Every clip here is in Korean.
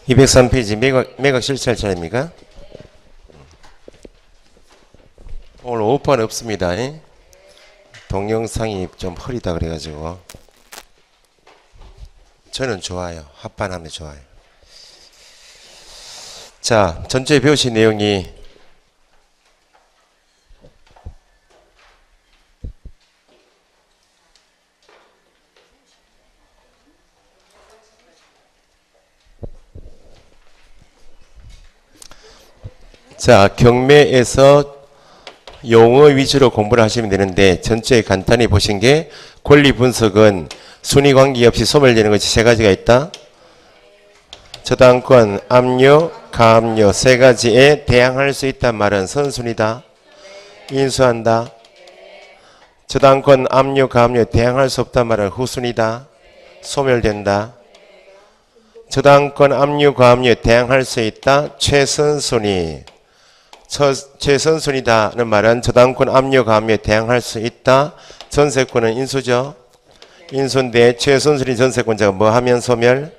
203페이지 매각 실시할 차례입니까? 오늘 오후판 없습니다. 동영상이 좀 흐리다 그래가지고 저는 좋아요. 합판하면 좋아요. 자, 전체 배우신 내용이 자, 경매에서 용어 위주로 공부를 하시면 되는데 전체 간단히 보신 게 권리 분석은 순위 관계없이 소멸되는 것이 세 가지가 있다. 저당권, 압류, 가압류 세 가지에 대항할 수 있단 말은 선순위다. 인수한다. 저당권, 압류, 가압류에 대항할 수 없단 말은 후순위다. 소멸된다. 저당권, 압류, 가압류에 대항할 수 있다. 최선순위. 최선순위다는 말은 저당권, 압류, 가압류에 대항할 수 있다. 전세권은 인수죠. 인수인데 최선순위 전세권자가 뭐 하면 소멸?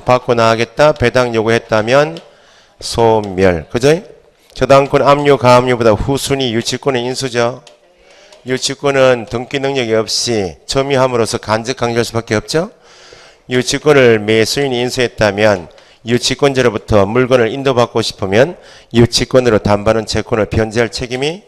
받고 나가겠다. 배당 요구했다면 소멸. 그죠? 저당권, 압류, 가압류보다 후순위 유치권은 인수죠. 유치권은 등기 능력이 없이 점유함으로써 간접 강제할 수밖에 없죠. 유치권을 매수인이 인수했다면 유치권자로부터 물건을 인도받고 싶으면 유치권으로 담보하는 채권을 변제할 책임이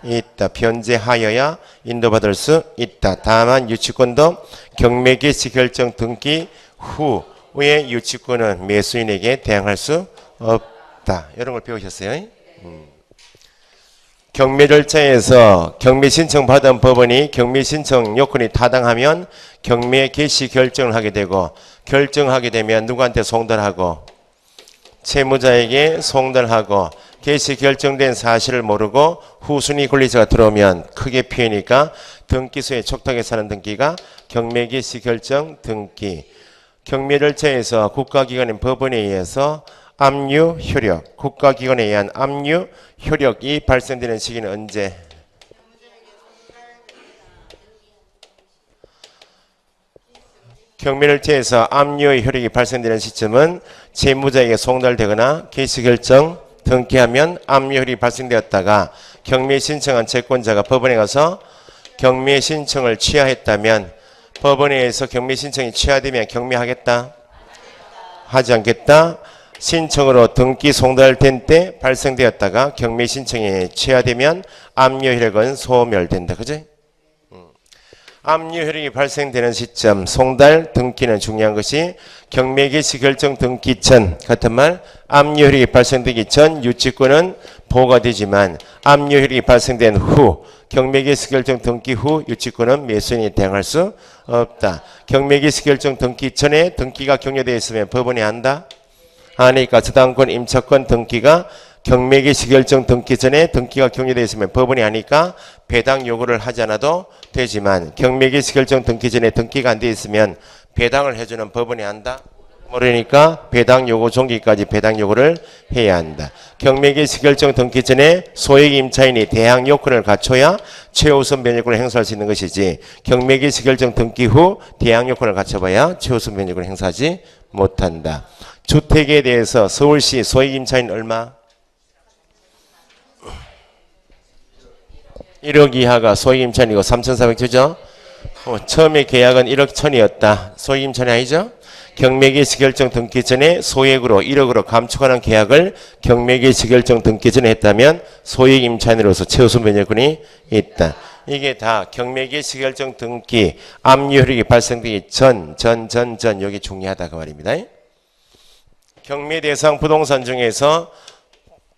있다. 변제하여야 인도받을 수 있다. 다만 유치권도 경매 개시 결정 등기 후에 유치권은 매수인에게 대항할 수 없다. 이런 걸 배우셨어요. 경매 절차에서 경매 신청 받은 법원이 경매 신청 요건이 타당하면 경매 개시 결정을 하게 되고 결정하게 되면 누구한테 송달하고 채무자에게 송달하고 개시 결정된 사실을 모르고 후순위 권리자가 들어오면 크게 피해니까 등기소에 촉탁해서 하는 등기가 경매 개시 결정 등기. 경매 절차에서 국가기관인 법원에 의해서 압류 효력, 국가기관에 의한 압류 효력이 발생되는 시기는 언제? 경매 절차에서 압류의 효력이 발생되는 시점은 채무자에게 송달되거나 개시결정 등기하면 압류 효력이 발생되었다가 경매 신청한 채권자가 법원에 가서 경매 신청을 취하했다면 법원에 의해서 경매 신청이 취하되면 경매하겠다? 하지 않겠다? 신청으로 등기 송달된 때 발생되었다가 경매 신청에 취하되면 압류 효력은 소멸된다. 그죠? 압류 효력이 발생되는 시점, 송달, 등기는 중요한 것이 경매 개시 결정 등기 전 같은 말 압류 효력이 발생되기 전 유치권은 보호가 되지만 압류 효력이 발생된 후 경매 개시 결정 등기 후 유치권은 매수인이 대항할 수 없다. 경매 개시 결정 등기 전에 등기가 격려되어 있으면 법원이 한다? 하니까 저당권, 임차권 등기가 경매 개시 결정 등기 전에 등기가 격려되어 있으면 법원이 하니까 배당 요구를 하지 않아도 되지만 경매 개시 결정 등기 전에 등기가 안 되어 있으면 배당을 해주는 법원이 한다? 모르니까 배당 요구 종기까지 배당 요구를 해야 한다. 경매 개시 결정 등기 전에 소액 임차인이 대항 요건을 갖춰야 최우선 변제권을 행사할 수 있는 것이지 경매 개시 결정 등기 후 대항 요건을 갖춰봐야 최우선 변제권을 행사하지 못한다. 주택에 대해서 서울시 소액 임차인 얼마? 1억 이하가 소액 임차인이고 3,400주죠. 처음에 계약은 1억 1,000이었다. 소액 임차인이 아니죠? 경매 개시 결정 등기 전에 소액으로 1억으로 감축하는 계약을 경매 개시 결정 등기 전에 했다면 소액 임차인으로서 최우선 변제권이 있다. 이게 다 경매 개시 결정 등기 압류 효력이 발생되기 전 여기 중요하다 그 말입니다. 경매 대상 부동산 중에서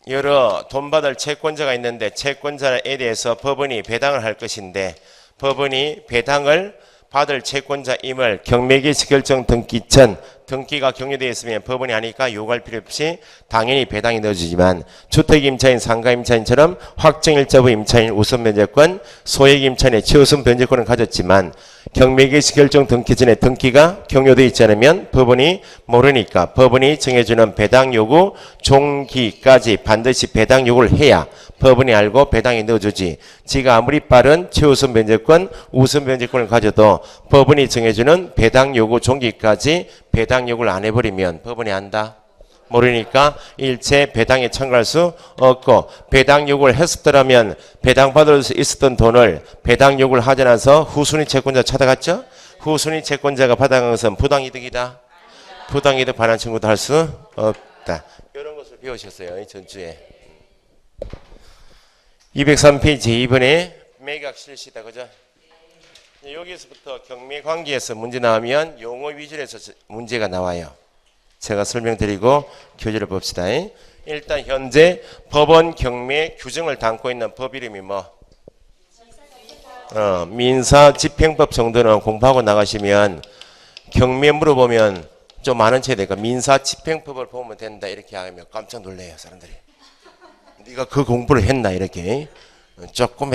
여러 돈 받을 채권자가 있는데 채권자에 대해서 법원이 배당을 할 것인데 법원이 배당을 받을 채권자임을 경매 개시 결정 등기 전 등기가 격려되어 있으면 법원이 하니까 요구할 필요 없이 당연히 배당이 넣어주지만 주택임차인, 상가임차인처럼 확정일자부 임차인 우선 변제권, 소액임차인의 최우선 변제권을 가졌지만 경매 개시 결정 등기 전에 등기가 격려되어 있지 않으면 법원이 모르니까 법원이 정해주는 배당 요구 종기까지 반드시 배당 요구를 해야 법원이 알고 배당이 넣어주지. 지가 아무리 빠른 최우선 변제권, 우선 변제권을 가져도 법원이 정해주는 배당 요구 종기까지 배당 요구를 안 해버리면 법원이 안다? 모르니까 일체 배당에 참가할 수 없고, 배당 요구를 했었더라면 배당 받을 수 있었던 돈을 배당 요구를 하지 않아서 후순위 채권자 찾아갔죠? 후순위 채권자가 받아간 것은 부당이득이다. 부당이득 반환 청구도 할 수 없다. 이런 것을 배우셨어요, 전주에. 203페이지 2번에 매각 실시다, 그죠? 여기서부터 경매 관계에서 문제 나오면 용어 위주에서 문제가 나와요. 제가 설명드리고 교재를 봅시다. 일단 현재 법원 경매 규정을 담고 있는 법 이름이 뭐? 민사집행법 정도는 공부하고 나가시면 경매 물어보면 좀 아는 체가 되니까 민사집행법을 보면 된다 이렇게 하면 깜짝 놀래요, 사람들이. 네가 그 공부를 했나 이렇게. 조금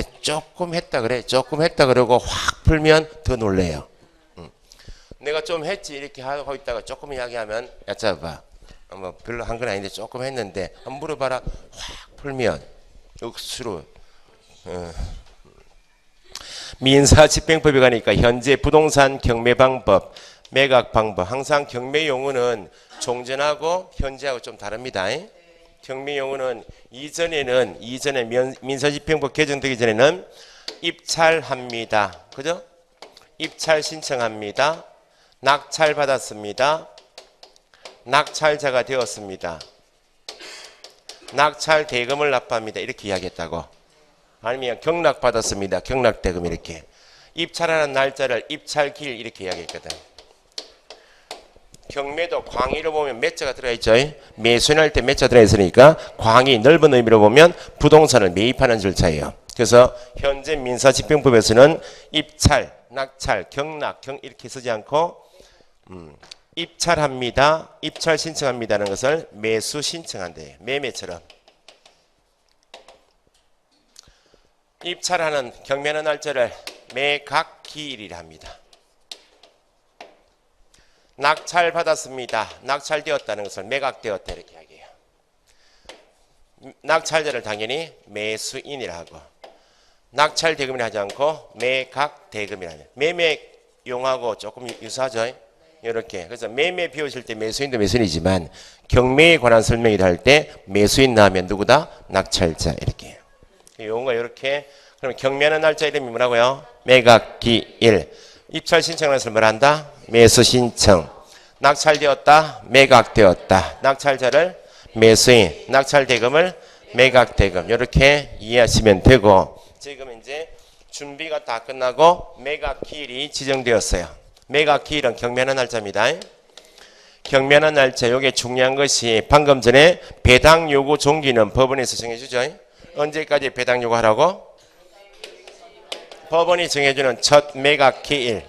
했다 그래. 조금 했다 그러고 확 풀면 더 놀래요. 내가 좀 했지 이렇게 하고 있다가 조금 이야기하면 얕잡아. 뭐 별로 한 건 아닌데 조금 했는데 한번 물어봐라. 확 풀면 억수로. 민사집행법에 가니까 현재 부동산 경매 방법, 매각 방법. 항상 경매 용어는 종전하고 현재하고 좀 다릅니다. 경매 용어는 이전에 민사집행법 개정되기 전에는 입찰합니다. 그죠? 입찰 신청합니다. 낙찰 받았습니다. 낙찰자가 되었습니다. 낙찰 대금을 납부합니다. 이렇게 이야기했다고. 아니면 경락 받았습니다. 경락 대금 이렇게. 입찰하는 날짜를 입찰기일 이렇게 이야기했거든. 경매도 광의로 보면 몇 자가 들어가 있죠. 매수할 때 몇 자 들어가 있으니까 광의 넓은 의미로 보면 부동산을 매입하는 절차예요. 그래서 현재 민사집행법에서는 입찰, 낙찰, 경락, 이렇게 쓰지 않고 입찰합니다. 입찰 신청합니다는 것을 매수 신청한대. 매매처럼. 입찰하는 경매하는 날짜를 매각기일이라 합니다. 낙찰 받았습니다. 낙찰되었다는 것을 매각되었다 이렇게 이야기해요. 낙찰자를 당연히 매수인이라 하고, 낙찰 대금이라 하지 않고 매각 대금이라 합니다. 매매 용하고 조금 유사하죠. 이렇게. 그래서 매매 비우실 때 매수인도 매수인이지만 경매에 관한 설명을 할 때 매수인 나오면 누구다? 낙찰자 이렇게. 용어가 이렇게. 그럼 경매하는 날짜 이름이 뭐라고요? 매각기일. 입찰 신청을 해서 뭘 한다? 매수 신청. 낙찰되었다. 매각되었다. 낙찰자를 매수인. 낙찰 대금을 매각 대금. 이렇게 이해하시면 되고, 지금 이제 준비가 다 끝나고 매각 기일이 지정되었어요. 매각 기일은 경매하는 날짜입니다. 경매하는 날짜. 요게 중요한 것이 방금 전에 배당 요구 종기는 법원에서 정해주죠. 언제까지 배당 요구하라고? 법원이 정해주는 첫 매각 기일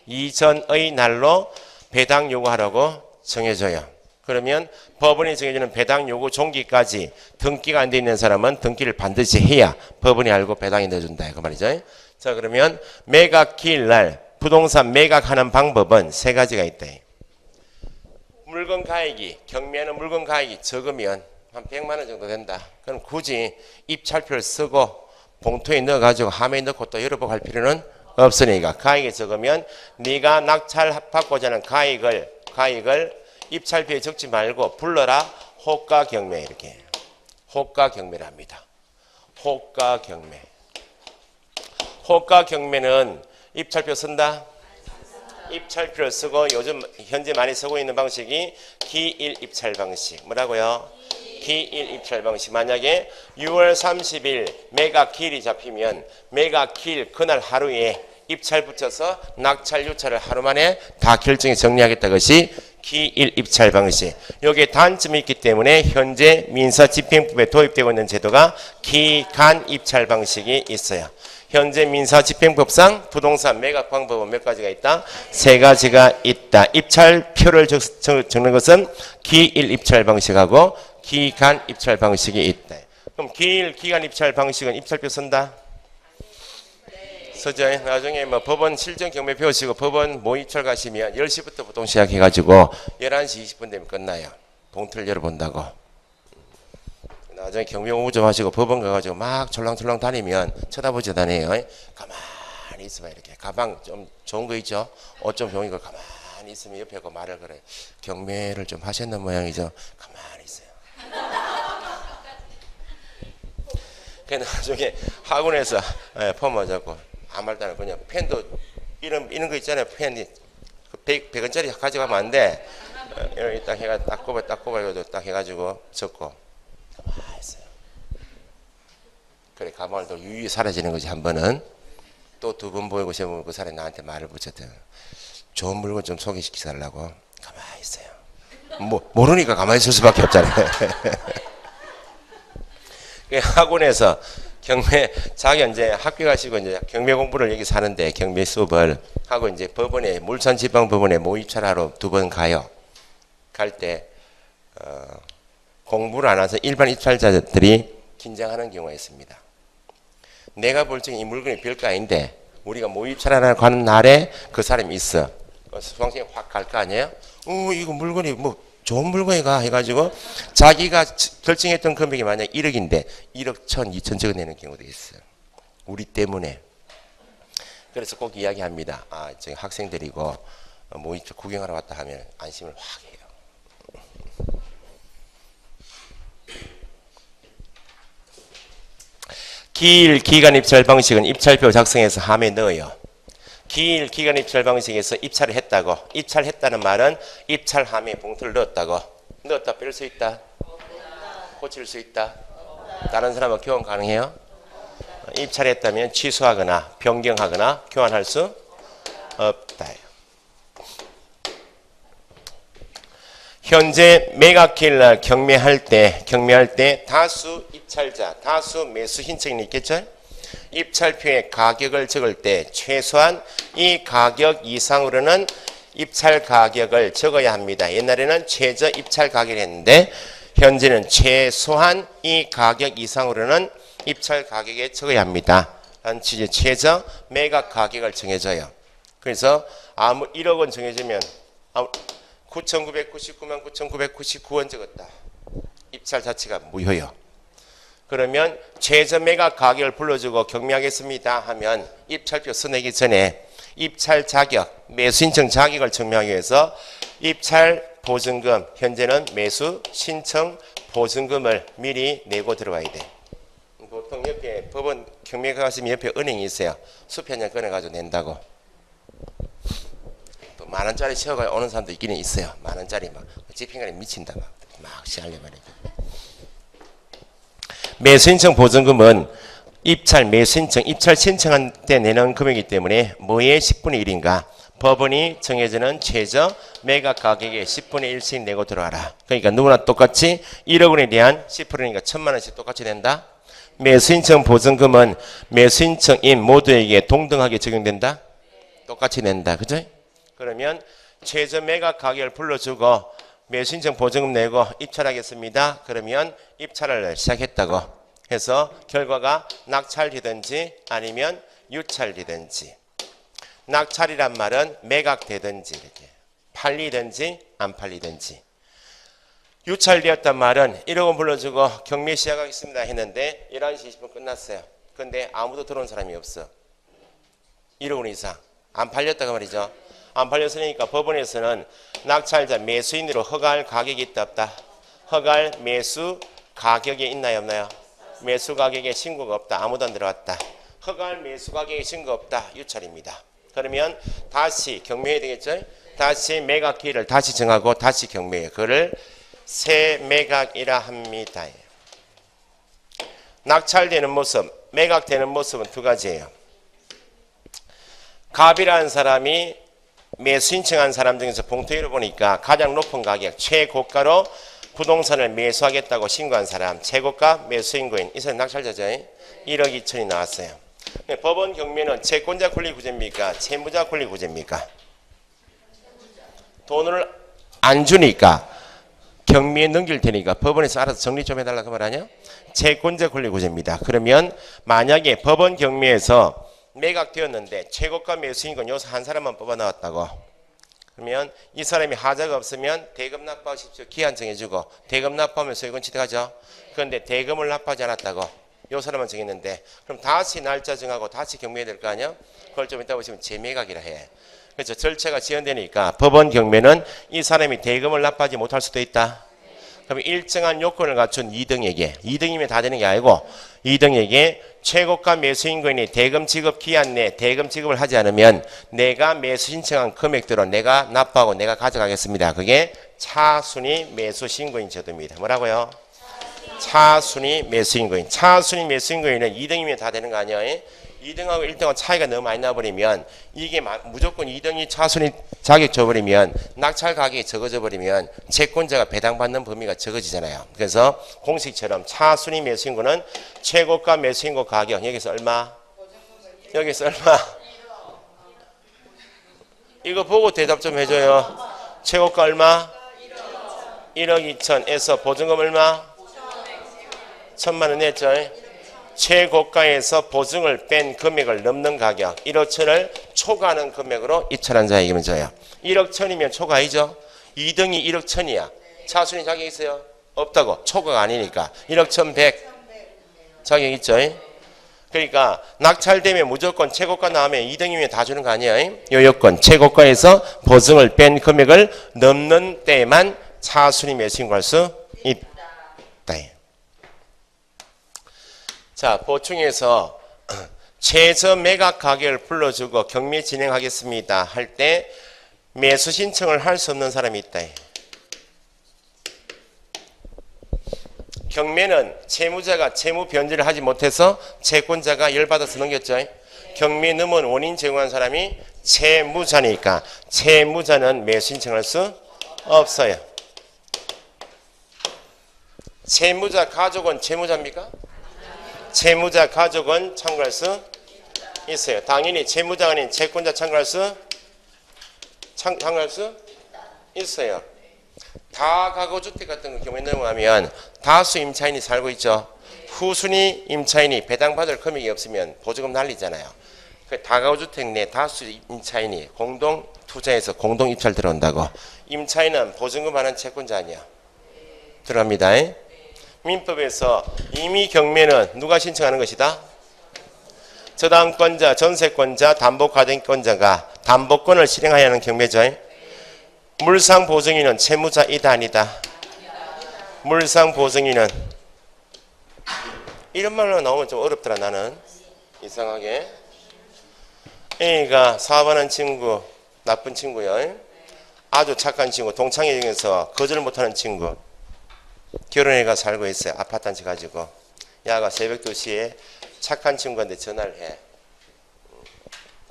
이전의 날로 배당 요구하라고 정해져요. 그러면 법원이 정해주는 배당 요구 종기까지 등기가 안 돼 있는 사람은 등기를 반드시 해야 법원이 알고 배당이 넣어준다. 그 말이죠. 자, 그러면 매각 기일 날 부동산 매각하는 방법은 세 가지가 있다. 물건 가액이, 경매하는 물건 가액이 적으면 한 100만 원 정도 된다. 그럼 굳이 입찰표를 쓰고 봉투에 넣어가지고 함에 넣고 또 열어보고 할 필요는 없으니까, 가액이 적으면 네가 낙찰 받고자 하는 가액을 입찰표에 적지 말고 불러라. 호가 경매. 이렇게 호가 경매를 합니다. 호가 경매. 호가 경매는 입찰표 쓴다. 입찰표를 쓰고 요즘 현재 많이 쓰고 있는 방식이 기일 입찰 방식. 뭐라고요? 기일 입찰 방식. 만약에 6월 30일 매각 기일이 잡히면 매각 기일 그날 하루에 입찰 붙여서 낙찰 유찰을 하루 만에 다 결정해 정리하겠다. 것이 기일 입찰 방식. 여기에 단점이 있기 때문에 현재 민사집행법에 도입되고 있는 제도가 기간 입찰 방식이 있어요. 현재 민사집행법상 부동산 매각 방법은 몇 가지가 있다? 세 가지가 있다. 입찰표를 적는 것은 기일 입찰 방식하고 기간 입찰 방식이 있다. 그럼 기간 입찰 방식은 입찰표 쓴다? 쓰죠. 나중에 뭐 법원 실전 경매 배우시고 법원 모의철 가시면 10시부터 보통 시작해가지고 11시 20분 되면 끝나요. 봉투를 열어본다고. 나중에 경매 공부 좀 하시고 법원 가가지고 막 졸랑졸랑 다니면 쳐다보지도 않아요. 가만히 있어봐. 이렇게 가방 좀 좋은 거 있죠? 옷 좀 좋은 거 가만히 가만히 있으면 옆에 그 말을 걸어요. 경매를 좀 하셨는 모양이죠. 가만히 있어요. 그 나중에 학원에서 폼 맞았고 아무 말도 안 하고 그냥 펜도 이런 거 있잖아요. 펜이 100원짜리 가져가면 안 돼. 이렇게 딱 해가 딱 꼽아 이거 딱 해가지고 적고 가만히 있어요. 그래 가만히 또 유유히 사라지는 거지. 한 번은 또 두 번 보이고 세 번 보이고 그 사람이 나한테 말을 붙였대요. 좋은 물건 좀 소개시켜달라고. 가만히 있어요. 모르니까 가만히 있을 수밖에 없잖아요. 학원에서 경매 자기 이제 학교 가시고 이제 경매 공부를 여기 사는데 경매 수업을 하고 이제 법원에 물산지방법원에 모의차를 하러 2번 가요. 갈 때 공부를 안 해서 일반 입찰자들이 긴장하는 경우가 있습니다. 내가 볼 적에 이 물건이 별거 아닌데 우리가 모의입찰하러 가는 날에 그 사람이 있어. 수강생이 확 갈 거 아니에요? 이거 물건이 좋은 물건이가 해가지고 자기가 결정했던 금액이 만약 1억인데 1억 1천, 2천 적어 내는 경우도 있어요. 우리 때문에. 그래서 꼭 이야기합니다. 저기 학생들이고 모의입찰 구경하러 왔다 하면 안심을 확 해요. 기간 입찰 방식은 입찰표 작성해서 함에 넣어요. 기간 입찰 방식에서 입찰을 했다고. 입찰했다는 말은 입찰함에 봉투를 넣었다 뺄 수 있다? 고칠 수 있다? 다른 사람은 교환 가능해요? 입찰했다면 취소하거나 변경하거나 교환할 수 없다. 현재 매각기일날 경매할 때 다수 입찰자, 다수 매수 신청이 있겠죠? 입찰표에 가격을 적을 때 최소한 이 가격 이상으로는 입찰 가격을 적어야 합니다. 옛날에는 최저 입찰 가격을 했는데 현재는 최소한 이 가격 이상으로는 입찰 가격에 적어야 합니다. 라는 취지의 최저 매각 가격을 정해줘요. 그래서 아무 1억 원 정해지면 9,999만 9,999원 적었다. 입찰 자체가 무효요. 그러면 최저 매각 가격을 불러주고 경매하겠습니다 하면 입찰표 써내기 전에 입찰 자격, 매수 신청 자격을 증명하기 위해서 입찰 보증금, 현재는 매수 신청 보증금을 미리 내고 들어와야 돼. 보통 옆에 법원 경매 가시면 옆에 은행이 있어요. 수표냥 꺼내가지고 낸다고. 또 10,000원짜리 채워가 오는 사람도 있기는 있어요. 10,000원짜리 막 집행관이 미친다 막 시알려 말이죠. 매수신청 보증금은 입찰 신청한 때 내는 금액이기 때문에 뭐의 10분의 1인가? 법원이 정해주는 최저 매각 가격의 10분의 1씩 내고 들어와라. 그러니까 누구나 똑같이 1억 원에 대한 10%니까 1,000만 원씩 똑같이 낸다. 매수신청 보증금은 매수신청인 모두에게 동등하게 적용된다. 똑같이 낸다. 그죠? 그러면 최저 매각 가격을 불러주고 매수신청 보증금 내고 입찰하겠습니다. 그러면 입찰을 시작했다고 해서 결과가 낙찰되든지 아니면 유찰되든지. 낙찰이란 말은 매각되든지 이렇게 팔리든지 안 팔리든지. 유찰되었단 말은 1억 원 불러주고 경매 시작하겠습니다 했는데 11시 20분 끝났어요. 근데 아무도 들어온 사람이 없어. 1억 원 이상 안 팔렸다고 말이죠. 안 팔렸으니까 법원에서는 낙찰자 매수인으로 허가할 가격이 있다 없다? 허가할 매수 가격이 있나요 없나요? 매수 가격에 신고가 없다. 아무도 안 들어왔다. 허가할 매수 가격에 신고가 없다. 유찰입니다. 그러면 다시 경매해야 되겠죠? 다시 매각 기일을 다시 정하고 다시 경매해요. 그거를 새매각이라 합니다. 낙찰되는 모습, 매각되는 모습은 두 가지예요. 갑이라는 사람이 매수 신청한 사람 중에서 봉투를 보니까 가장 높은 가격, 최고가로 부동산을 매수하겠다고 신고한 사람, 최고가 매수인고인, 이 사람 낙찰자죠. 1억 2천이 나왔어요. 법원 경매는 채권자 권리 구제입니까? 채무자 권리 구제입니까? 돈을 안 주니까 경매에 넘길 테니까 법원에서 알아서 정리 좀 해달라 그 말 아니야? 채권자 권리 구제입니다. 그러면 만약에 법원 경매에서 매각되었는데 최고가 매수인권 요소 한 사람만 뽑아 나왔다고. 그러면 이 사람이 하자가 없으면 대금 납부하십시오. 기한 정해주고 대금 납부하면 소유권 취득하죠. 그런데 대금을 납부하지 않았다고. 요 사람만 정했는데 그럼 다시 날짜 정하고 다시 경매해야 될 거 아니야? 그걸 좀 이따 보시면 재매각이라 해. 그래서 절차가 지연되니까 법원 경매는 이 사람이 대금을 납부하지 못할 수도 있다. 그럼 일정한 요건을 갖춘 2등에게, 2등이면 다 되는 게 아니고 2등에게 최고가 매수인권이 대금 지급 기한 내 대금 지급을 하지 않으면 내가 매수 신청한 금액대로 내가 납부하고 내가 가져가겠습니다. 그게 차순위 매수신고인 제도입니다. 뭐라고요? 차순위 매수인고인. 차순위 매수인고인은 2등이면 다 되는 거 아니에요? 2등하고 1등하고 차이가 너무 많이 나버리면 이게 무조건 2등이 차순위 자격 줘버리면 낙찰 가격이 적어져 버리면 채권자가 배당받는 범위가 적어지잖아요. 그래서 공식처럼 차순위 매수인고는 최고가 매수인고 가격 여기서 얼마? 여기서 얼마? 이거 보고 대답 좀 해줘요. 최고가 얼마? 1억 2천에서 보증금 얼마? 1,000만 원 냈죠. 최고가에서 보증을 뺀 금액을 넘는 가격 1억 천을 초과하는 금액으로 입찰한 자에게만 줘요. 1억 천이면 초과이죠. 2등이 1억 천이야. 차순위 자격 있어요? 없다고. 초과가 아니니까 1억 1,100 자격 있죠. 그러니까 낙찰되면 무조건 최고가 나오면 2등이면 다 주는 거 아니에요. 요 요건 최고가에서 보증을 뺀 금액을 넘는 때에만 차순위 매수인고할 수 있다. 자, 보충해서 최저 매각 가격을 불러주고 경매 진행하겠습니다 할 때 매수 신청을 할 수 없는 사람이 있다. 경매는 채무자가 채무 변제를 하지 못해서 채권자가 열받아서 넘겼죠. 경매 넘은 원인 제공한 사람이 채무자니까 채무자는 매수 신청할 수 없어요. 채무자 가족은 채무자입니까? 채무자 가족은 참고할 수 있어요. 당연히 채무자가 아닌 채권자 참고할 수 있어요. 다가구주택 같은 경우에 넘어가면 다수 임차인이 살고 있죠. 후순위 임차인이 배당받을 금액이 없으면 보조금 날리잖아요. 그 다가구주택 내 다수 임차인이 공동 투자해서 공동 입찰 들어온다고. 임차인은 보증금 하는 채권자 아니야. 들어갑니다. 민법에서 임의 경매는 누가 신청하는 것이다? 저당권자, 전세권자, 담보가등권자가 담보권을 실행하여야 하는 경매죠. 물상보증인은 채무자이다 아니다? 물상보증인은 이런 말로 나오면 좀 어렵더라. 나는 이상하게 A가 사업하는 친구 나쁜 친구요. 아주 착한 친구 동창회 중에서 거절 못하는 친구 결혼해가 살고 있어요. 아파트 한 채 가지고. 야가 새벽 2시에 착한 친구한테 전화를 해.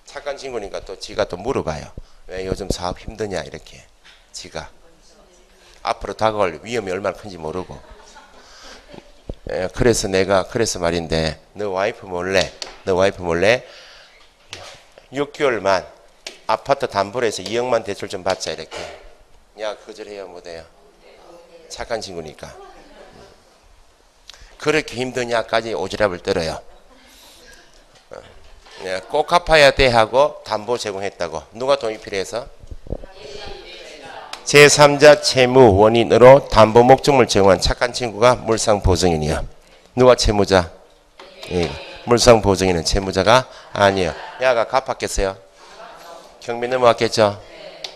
착한 친구니까 또 지가 또 물어봐요. 왜 요즘 사업 힘드냐 이렇게. 지가. 앞으로 다가올 위험이 얼마나 큰지 모르고. 그래서 말인데 너 와이프 몰래 6개월만 아파트 담보로 해서 2억만 대출 좀 받자 이렇게. 야 거절해요 못해요? 착한 친구니까. 그렇게 힘드냐까지 오지랖을 떨어요. 꼭 갚아야 돼 하고 담보 제공했다고. 누가 돈이 필요해서? 제3자 채무 원인으로 담보 목적물 제공한 착한 친구가 물상보증인이요. 누가 채무자? 물상보증인은 채무자가 아니에요. 야가 갚았겠어요? 경매 넘어왔겠죠?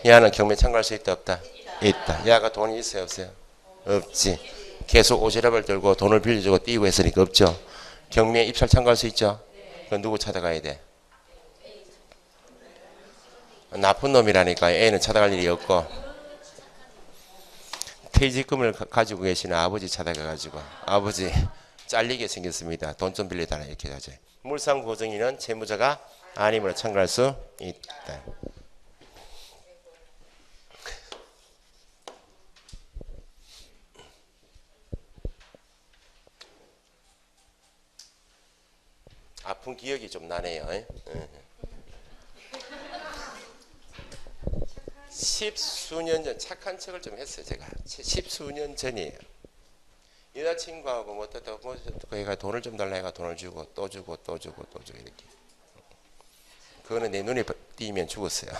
야는 경매 참가할 수 있다 없다? 있다. 야가 돈이 있어요 없어요? 없지. 계속 오지랖을 들고 돈을 빌려주고 띄고 했으니까 없죠. 경매에 입찰 참가할 수 있죠. 그건 누구 찾아가야 돼? 나쁜 놈이라니까. 애는 찾아갈 일이 없고 퇴직금을 가지고 계시는 아버지 찾아가가지고 아버지 잘리게 생겼습니다. 돈 좀 빌려달라 이렇게 하죠. 물상보증인은 채무자가 아니므로 참가할 수 있다. 아픈 기억이 좀 나네요. 10수년 전 착한 척을 좀 했어요. 제가 10수년 전이에요. 여자친구하고 뭐 얘가 돈을 좀 달라 해가 돈을 주고 또 주고 이렇게. 그거는 내 눈에 띄면 죽었어요.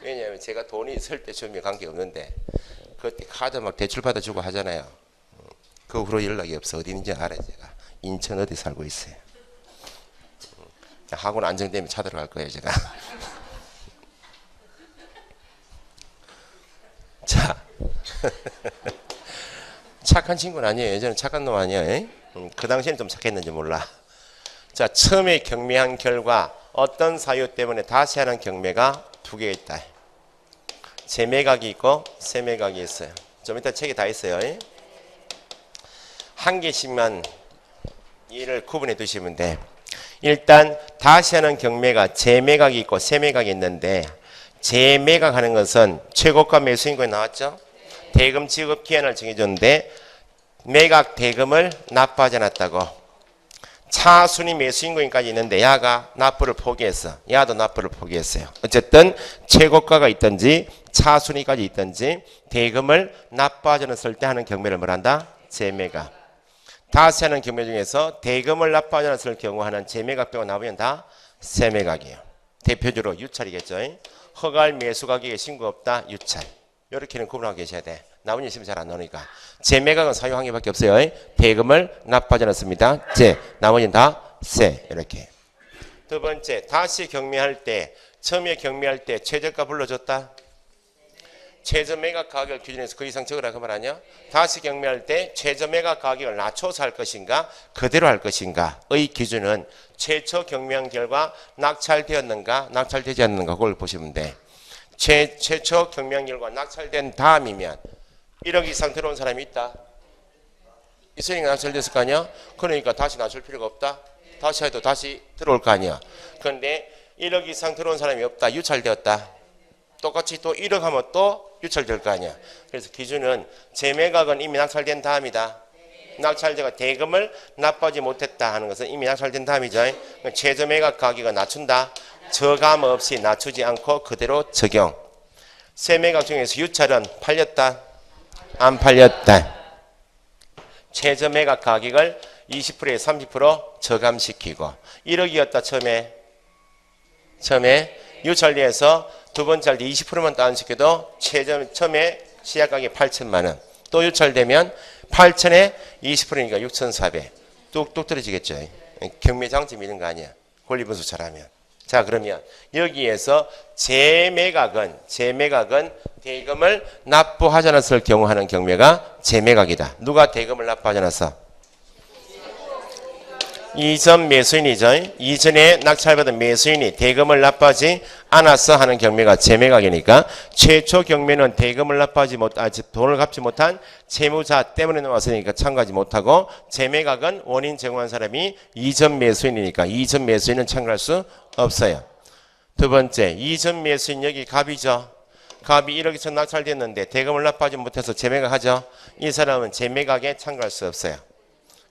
왜냐하면 제가 돈이 있을 때 주면 관계없는데 그때 카드 막 대출 받아주고 하잖아요. 그 후로 연락이 없어. 어디 있는지 알아요. 제가 인천 어디 살고 있어요. 학원 안정되면 찾으러 갈 거예요 제가. 착한 친구는 아니에요. 예전에 착한 놈 아니에요. 그 당시에는 좀 착했는지 몰라. 자, 처음에 경매한 결과 어떤 사유 때문에 다시 하는 경매가 두 개 있다. 재매각이 있고 세매각이 있어요. 좀 이따 책에 다 있어요. 한 개씩만 이를 구분해 두시면 돼. 일단 다시 하는 경매가 재매각이 있고 세매각이 있는데, 재매각 하는 것은 최고가 매수인권이 나왔죠. 대금 지급 기한을 정해줬는데 매각 대금을 납부하지 않았다고. 차순위 매수인권까지 있는데 야가 납부를 포기했어. 야도 납부를 포기했어요. 어쨌든 최고가가 있든지 차순위까지 있든지 대금을 납부하지 않았을 때 하는 경매를 뭐란다? 재매각. 다시 하는 경매 중에서 대금을 납부하지 않았을 경우 하는 재매각 빼고 나머지는 다 세매각이에요. 대표적으로 유찰이겠죠. 허가할 매수 가격에 신고 없다. 유찰. 이렇게는 구분하고 계셔야 돼. 나머지 있으면 잘 안 나오니까. 재매각은 사유 한 개밖에 없어요. 대금을 납부하지 않았습니다. 재. 나머지는 다 세. 이렇게. 두 번째, 다시 경매할 때, 처음에 경매할 때 최저가 불러줬다. 최저 매각 가격 기준에서 그 이상 적으라 그 말 아니야? 다시 경매할 때 최저 매각 가격을 낮춰서 할 것인가 그대로 할 것인가의 기준은 최초 경매한 결과 낙찰되었는가 낙찰되지 않는가 그걸 보시면 돼. 최초 경매한 결과 낙찰된 다음이면 1억 이상 들어온 사람이 있다. 있으니까 낙찰됐을 거 아니야? 그러니까 다시 낮출 필요가 없다. 다시 해도 다시 들어올 거 아니야. 그런데 1억 이상 들어온 사람이 없다. 유찰되었다. 똑같이 또 1억 하면 또 유찰될 거 아니야. 그래서 기준은 재매각은 이미 낙찰된 다음이다. 낙찰자가 대금을 납부하지 못했다 하는 것은 이미 낙찰된 다음이죠. 최저 매각 가격을 낮춘다. 저감 없이 낮추지 않고 그대로 적용. 세매각 중에서 유찰은 팔렸다. 안 팔렸다. 최저 매각 가격을 20%에 30% 저감시키고 1억이었다 처음에 유찰리에서 두 번째 할 때 20%만 다운시켜도 처음에 시작 가격이 8천만 원. 또 유찰되면 8천에 20%니까 6,400. 뚝뚝 떨어지겠죠. 경매 장점 이런 거 아니야. 권리분수 잘하면. 자, 그러면 여기에서 재매각은 대금을 납부하지 않았을 경우 하는 경매가 재매각이다. 누가 대금을 납부하지 않았어? 이전 매수인이죠. 이전에 낙찰받은 매수인이 대금을 납부하지 않았어 하는 경매가 재매각이니까 최초 경매는 대금을 납부하지 돈을 갚지 못한 채무자 때문에 나왔으니까 참가하지 못하고, 재매각은 원인 제공한 사람이 이전 매수인이니까 이전 매수인은 참가할 수 없어요. 두 번째, 이전 매수인 여기 갑이죠. 갑이 1억 2천 낙찰됐는데 대금을 납부하지 못해서 재매각하죠. 이 사람은 재매각에 참가할 수 없어요.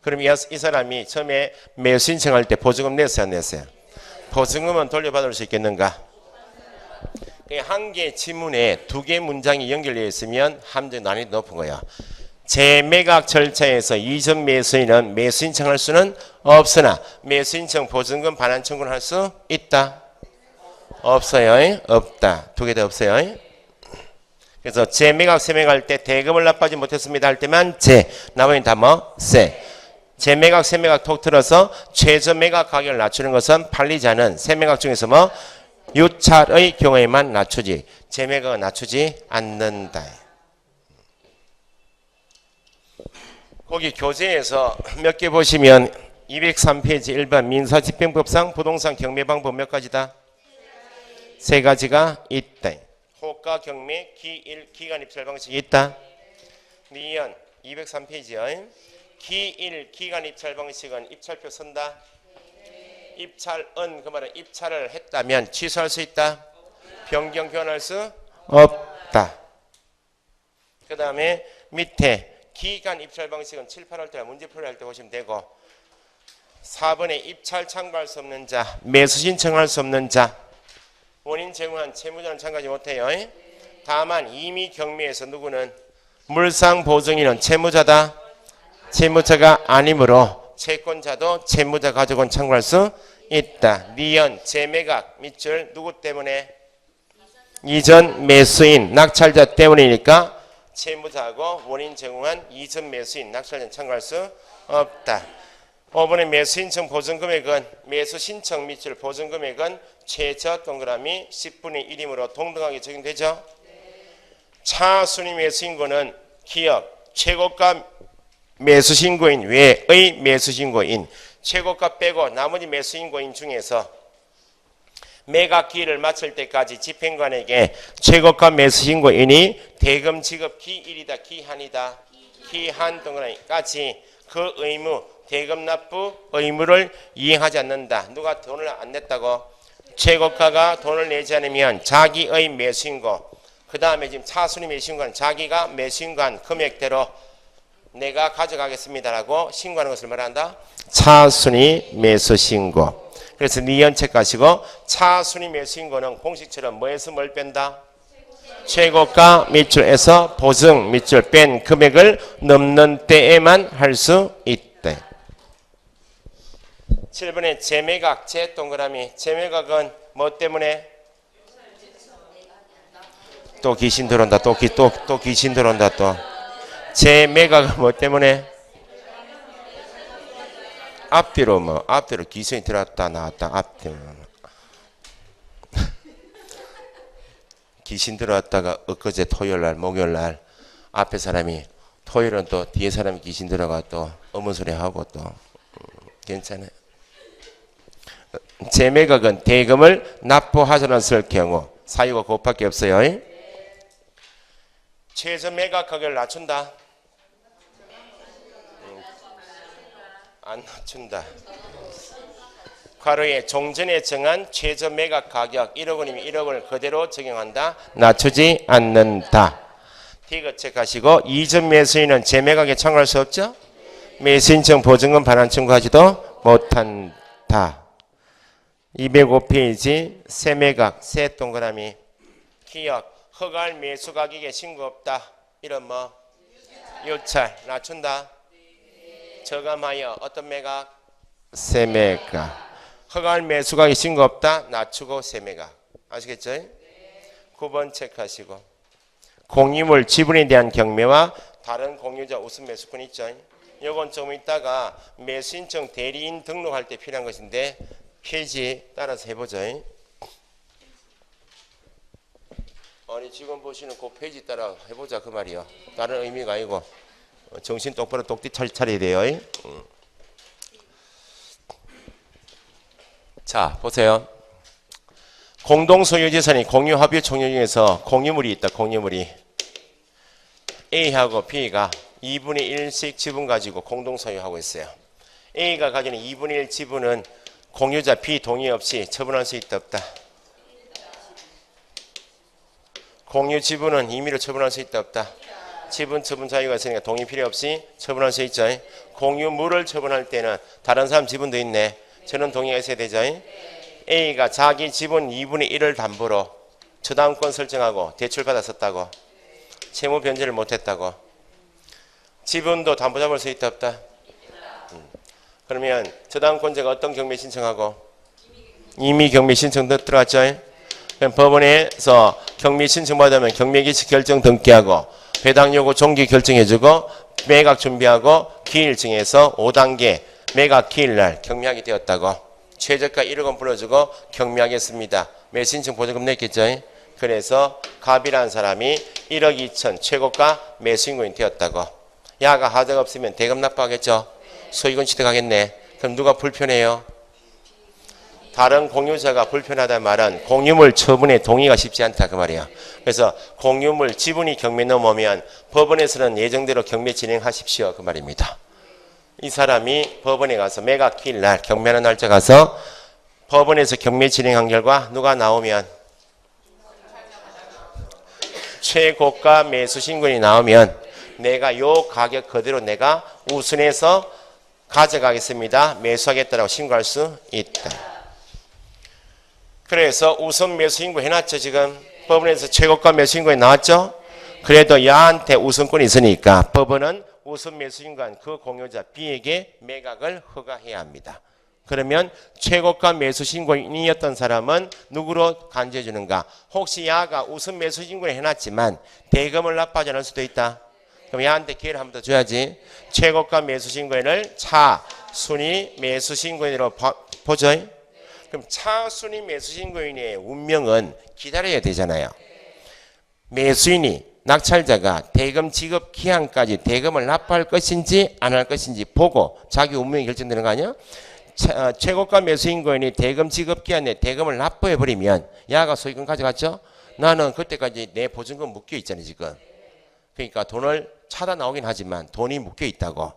그럼 이 사람이 처음에 매수 신청할 때 보증금 냈어요, 안 냈어요? 보증금은 돌려받을 수 있겠는가? 한 개 지문에 두 개 문장이 연결되어 있으면 함정 난이도 높은 거야. 재매각 절차에서 이전 매수인은 매수 신청할 수는 없으나 매수 신청 보증금 반환 청구를 할 수 있다. 없어요. 없다. 두 개 다 없어요. 그래서 재매각 세매각 할 때 대금을 납부하지 못했습니다 할 때만 재, 나머지는 다 뭐? 세. 재매각 세매각 톡 틀어서 최저 매각 가격을 낮추는 것은 팔리지 않은 세매각 중에서 뭐? 유찰의 경우에만 낮추지 재매각은 낮추지 않는다. 거기 교재에서 몇 개 보시면 203페이지 1번 민사집행법상 부동산 경매 방법 몇 가지다? 세 가지가 있다. 호가 경매 기간 입찰 방식이 있다. 2연 203페이지요. 기간 입찰 방식은 입찰표 쓴다. 입찰은 그 말은 입찰을 했다면 취소할 수 있다. 변경 교환할 수 없다. 그 다음에 밑에 기간 입찰 방식은 7, 8월 때 문제풀이 할 때 보시면 되고, 4번에 입찰 참가할 수 없는 자, 매수 신청할 수 없는 자, 원인 제공한 채무자는 참가하지 못해요. 다만 이미 경매에서 누구는 물상 보증인은 채무자다. 채무자가 아니므로 채권자도 채무자 가족은 참고할 수 있다. 니연 재매각 밑줄 누구 때문에? 이전 매수인 낙찰자 때문이니까 채무자하고 원인 제공한 이전 매수인 낙찰자는 참고할 수 없다. 5번의 매수 신청 보증 금액은 매수 신청 밑줄 보증 금액은 최저 동그라미 10분의 1이므로 동등하게 적용되죠. 차순위 매수인권은 기업 최고가 매수신고인 외의 매수신고인 최고가 빼고 나머지 매수신고인 중에서 매각 기일을 마칠 때까지 집행관에게 최고가 매수신고인이 대금 지급 기일이다 기한이다 기한 동그라미까지 그 의무 대금 납부 의무를 이행하지 않는다. 누가 돈을 안 냈다고? 최고가가 돈을 내지 않으면 자기의 매수신고 그 다음에 지금 차순위 매수신고는 자기가 매수신고한 금액대로 내가 가져가겠습니다라고 신고하는 것을 말한다. 차순위 매수신고. 그래서 니은책 가시고 차순위 매수신고는 공식처럼 뭐에서 뭘 뺀다? 최고가 밑줄에서 보증 밑줄 뺀 금액을 넘는 때에만 할 수 있대. 7번에 재매각 재동그라미 재매각은 뭐 때문에? 또 귀신 들어온다. 또 귀신 들어온다. 또 재매각은 뭐 때문에? 앞뒤로 뭐 앞뒤로 귀신이 들어왔다 나왔다 앞뒤로 귀신 들어왔다가 엊그제 토요일날 목요일날 앞에 사람이 토요일은 또 뒤에 사람이 귀신 들어가 또 어문소리 하고 또 괜찮아요. 재매각은 대금을 납부하지 않았을 경우 사유가 그것밖에 없어요. 최저 매각 가격을 낮춘다. 안 낮춘다. 괄호에 종전에 정한 최저 매각 가격 1억 원이면 1억 원을 그대로 적용한다. 낮추지 않는다. T거 체크하시고 이전 매수인은 재매각에 청구할 수 없죠. 매수인청 보증금 반환 청구하지도 못한다. 205페이지 새매각 새 동그라미 기업 허가할 매수 가격에 신고 없다. 이런 뭐 유찰 낮춘다. 저감하여 어떤 매각? 새매각. 허가할 매수 가격에 신고 없다. 낮추고 새매각. 아시겠죠? 9번 체크하시고 공유물 지분에 대한 경매와 다른 공유자 우선 매수권 있죠? 이건 좀 이따가 매수인청 대리인 등록할 때 필요한 것인데 페이지 따라서 해보죠. 아니 지금 보시는 그 페이지 따라 해보자 그 말이요. 다른 의미가 아니고 정신 똑바로 똑띠 차려야 돼요. 자 보세요. 공동소유재산이 공유합의 총유 중에서 공유물이 있다. 공유물이 A하고 B가 2분의 1씩 지분 가지고 공동소유하고 있어요. A가 가지는 2분의 1 지분은 공유자 B 동의 없이 처분할 수 있다 없다. 공유 지분은 임의로 처분할 수 있다 없다. 지분 처분 자유가 있으니까 동의 필요 없이 처분할 수 있죠. 공유물을 처분할 때는 다른 사람 지분도 있네. 저는 동의가 있어야 되죠. A가 자기 지분 2분의 1을 담보로 저당권 설정하고 대출받아 썼다고. 채무 변제를 못했다고. 지분도 담보 잡을 수 있다 없다. 그러면 저당권자가 어떤 경매 신청하고? 이미 경매 신청 들어갔죠. 그럼 법원에서 경매 신청 받으면 경매기시 결정 등기하고 배당 요구 종기 결정해주고 매각 준비하고 기일 정해서 5단계 매각 기일날 경매하게 되었다고. 최저가 1억 원 불러주고 경매하겠습니다. 매 신청 보조금 냈겠죠. 그래서 갑이라는 사람이 1억 2천 최고가 매수인고인 되었다고. 야가 하자가 없으면 대금 납부하겠죠. 소유권 취득하겠네. 그럼 누가 불편해요? 다른 공유자가 불편하다는 말은 공유물 처분에 동의가 쉽지 않다 그 말이에요. 그래서 공유물 지분이 경매 넘어오면 법원에서는 예정대로 경매 진행하십시오 그 말입니다. 이 사람이 법원에 가서 매각 기일 날 경매하는 날짜 가서 법원에서 경매 진행한 결과 누가 나오면 최고가 매수 신고인이 나오면 내가 요 가격 그대로 내가 우선해서 가져가겠습니다. 매수하겠다라고 신고할 수 있다. 그래서 우선 매수 신고 해놨죠. 지금 법원에서 최고가 매수 신고에 나왔죠. 그래도 야한테 우선권이 있으니까 법원은 우선 매수 신고한 그 공유자 B에게 매각을 허가해야 합니다. 그러면 최고가 매수 신고인이었던 사람은 누구로 간주해 주는가? 혹시 야가 우선 매수 신고를 해놨지만 대금을 납부하지 않을 수도 있다. 그럼 야한테 기회를 한 번 더 줘야지. 최고가 매수 신고인을 차순위 매수 신고인으로 보죠. 그럼 차순위 매수 신고인의 운명은 기다려야 되잖아요. 매수인이 낙찰자가 대금 지급 기한까지 대금을 납부할 것인지 안 할 것인지 보고 자기 운명이 결정되는 거 아니야? 최고가 매수인고인이 대금 지급 기한에 대금을 납부해버리면 야가 소유권 가져갔죠? 나는 그때까지 내 보증금 묶여 있잖아요 지금. 그러니까 돈을 차다 나오긴 하지만 돈이 묶여 있다고.